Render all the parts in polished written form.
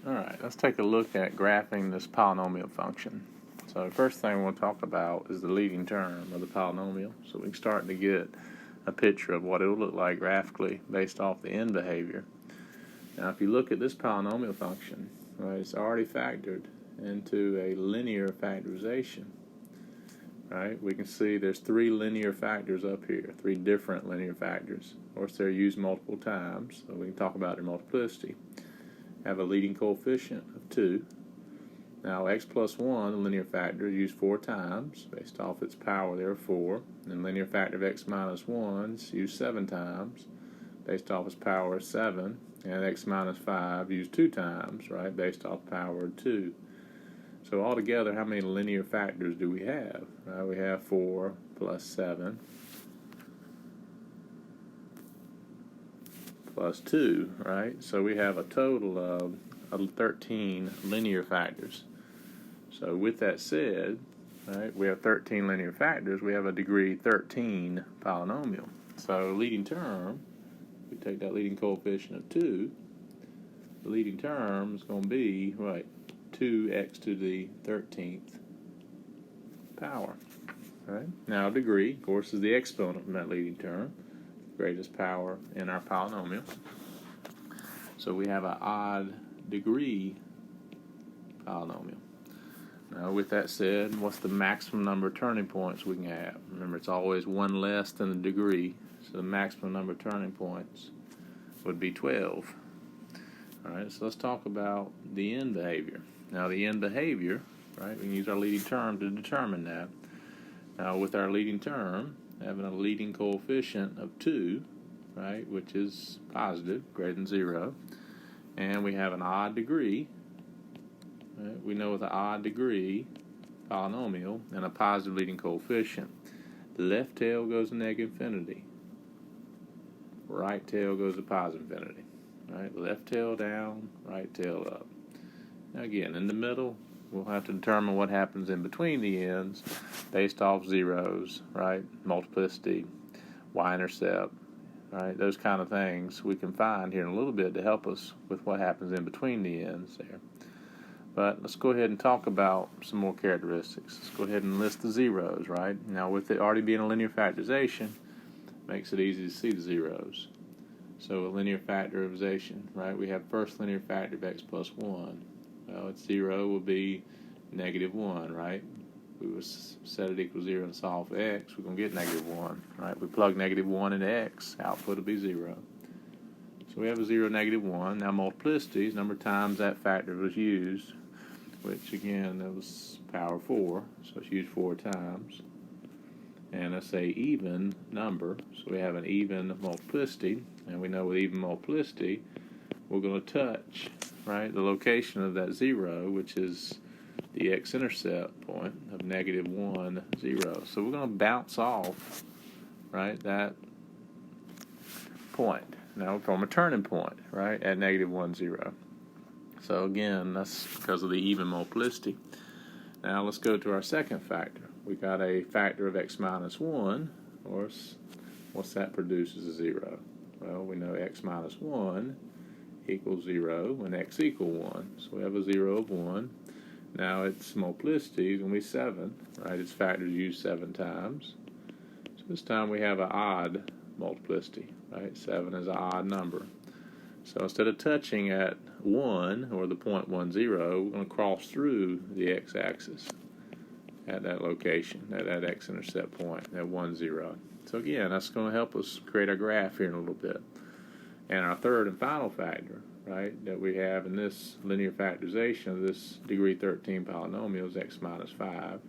Alright, let's take a look at graphing this polynomial function. So the first thing we'll talk about is the leading term of the polynomial. So we can start to get a picture of what it will look like graphically based off the end behavior. Now if you look at this polynomial function, right, it's already factored into a linear factorization. Right, we can see there's three linear factors up here, three different linear factors. Of course, they're used multiple times, so we can talk about their multiplicity. Have a leading coefficient of 2. Now x plus 1, the linear factor, is used 4 times based off its power there of 4. And linear factor of x minus 1 is used 7 times based off its power of 7. And x minus 5 used 2 times, right, based off power of 2. So altogether, how many linear factors do we have? We have 4 plus 7 plus 2, right? So we have a total of 13 linear factors. So with that said, right, we have 13 linear factors. We have a degree 13 polynomial. So leading term, we take that leading coefficient of 2. The leading term is going to be, right, 2x to the 13th power. Right? Now degree, of course, is the exponent from that leading term, greatest power in our polynomial. So we have an odd degree polynomial. Now with that said, what's the maximum number of turning points we can have? Remember, it's always one less than the degree, so the maximum number of turning points would be 12. Alright, so let's talk about the end behavior. Now the end behavior, right, we can use our leading term to determine that. Now with our leading term, having a leading coefficient of 2, right, which is positive, greater than 0, and we have an odd degree, right, we know with an odd degree polynomial and a positive leading coefficient, the left tail goes to negative infinity, right tail goes to positive infinity. Right, left tail down, right tail up. Now again, in the middle, we'll have to determine what happens in between the ends based off zeros, right, multiplicity, y-intercept, right, those kind of things we can find here in a little bit to help us with what happens in between the ends there. But let's go ahead and talk about some more characteristics. Let's go ahead and list the zeros, right? Now with it already being a linear factorization, makes it easy to see the zeros. So a linear factorization, right? We have first linear factor of x plus 1. Well, its 0 will be negative 1, right? We will set it equal 0 and solve for x. We're going to get negative 1, right? We plug negative 1 into x. Output will be 0. So we have a 0, negative 1. Now multiplicity is number of times that factor was used, which again, that was power 4. So it's used 4 times. And let's say even number. So we have an even multiplicity. And we know with even multiplicity, we're going to touch, right, the location of that 0, which is the x-intercept point of negative 1, 0. So we're going to bounce off, right, that point. Now from a turning point, right, at negative 1, 0. So again, that's because of the even multiplicity. Now let's go to our second factor. We got a factor of x minus 1, of course. What's that produces? A 0. Well, we know x minus 1 equals 0 when x equals 1. So we have a 0 of 1. Now its multiplicity is going to be 7, right? Its factors used 7 times. So this time we have an odd multiplicity, right? 7 is an odd number. So instead of touching at 1, or the point 1, 0, we're going to cross through the x-axis at that location, at that x-intercept point, at 1, 0. So again, that's going to help us create our graph here in a little bit. And our third and final factor, right, that we have in this linear factorization of this degree 13 polynomial is x minus 5.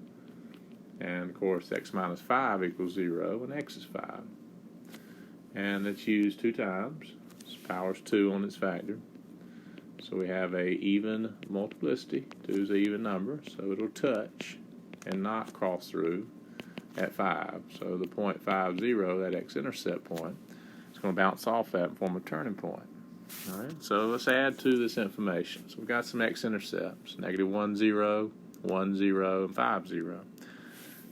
And of course, x minus 5 equals 0, and x is 5. And it's used 2 times. Its power is 2 on its factor. So we have a even multiplicity. 2 is an even number, so it'll touch and not cross through at 5. So the point 5, 0, that x-intercept point, is going to bounce off that and form a turning point. All right, so let's add to this information. So we've got some x-intercepts, negative 1, 0, 1, 0, and 5, 0.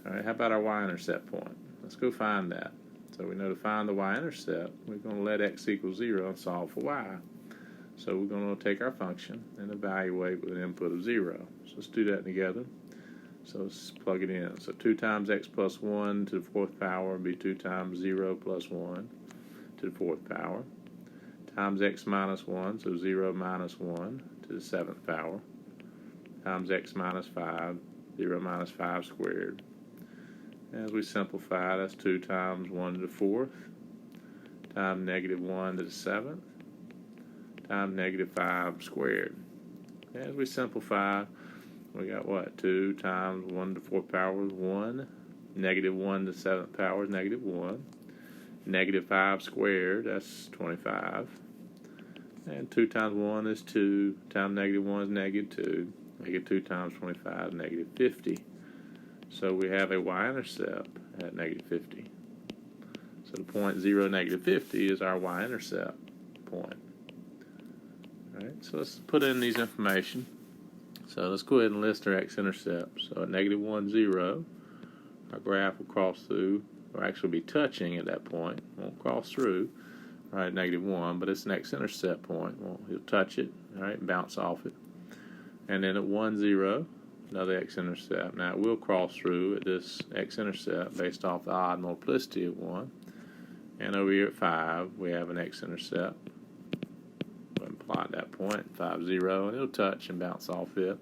All right, how about our y-intercept point? Let's go find that. So we know to find the y-intercept, we're going to let x equal 0 and solve for y. So we're going to take our function and evaluate with an input of 0. So let's do that together. So let's plug it in. So 2 times x plus 1 to the 4th power would be 2 times 0 plus 1 to the 4th power, times x minus 1, so 0 minus 1 to the 7th power, times x minus 5, 0 minus 5 squared. As we simplify, that's 2 times 1 to the 4th, times negative 1 to the 7th, times negative 5 squared. As we simplify, we got what? 2 times 1 to the 4th power is 1, negative 1 to the 7th power is negative 1, negative 5 squared, that's 25, and 2 times 1 is 2, times negative 1 is negative 2, negative 2 times 25 is negative 50. So we have a y-intercept at negative 50. So the point 0, negative 50 is our y-intercept point. All right, so let's put in these information. So let's go ahead and list our x-intercepts. So at negative 1, 0, our graph will cross through, or actually be touching at that point. Won't cross through, right, negative 1, but it's an x-intercept point. Well, he'll touch it, all right, and bounce off it. And then at 1, 0, another x-intercept. Now it will cross through at this x-intercept based off the odd multiplicity of 1. And over here at 5, we have an x-intercept. We'll plot that point, 5, 0, and it'll touch and bounce off it.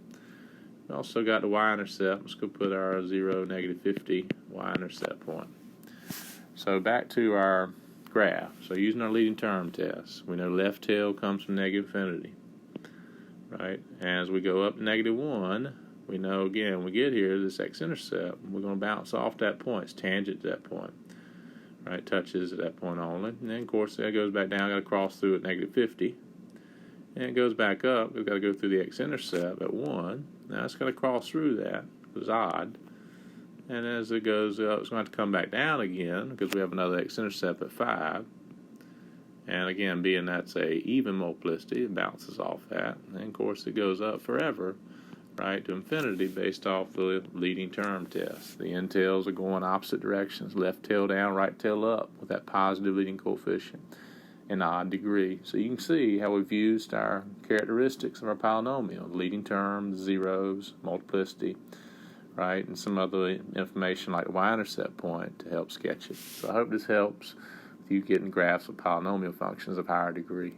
We also got the y-intercept. Let's go put our 0, negative 50 y-intercept point. So back to our graph. So using our leading term test, we know left tail comes from negative infinity, right? As we go up to negative 1, we know again, when we get here, this x-intercept, we're going to bounce off that point. It's tangent to that point, right? Touches at that point only. And then, of course, that goes back down. Got to cross through at negative 50. And it goes back up. We've got to go through the x-intercept at 1. Now it's going to cross through that. It's odd. And as it goes up, it's going to have to come back down again because we have another x-intercept at 5. And again, being that's a even multiplicity, it bounces off that. And then, of course, it goes up forever, right, to infinity based off the leading term test. The end tails are going opposite directions, left tail down, right tail up, with that positive leading coefficient in odd degree. So you can see how we've used our characteristics of our polynomial, leading terms, zeros, multiplicity, right, and some other information like the y-intercept point to help sketch it. So I hope this helps with you getting graphs of polynomial functions of higher degree.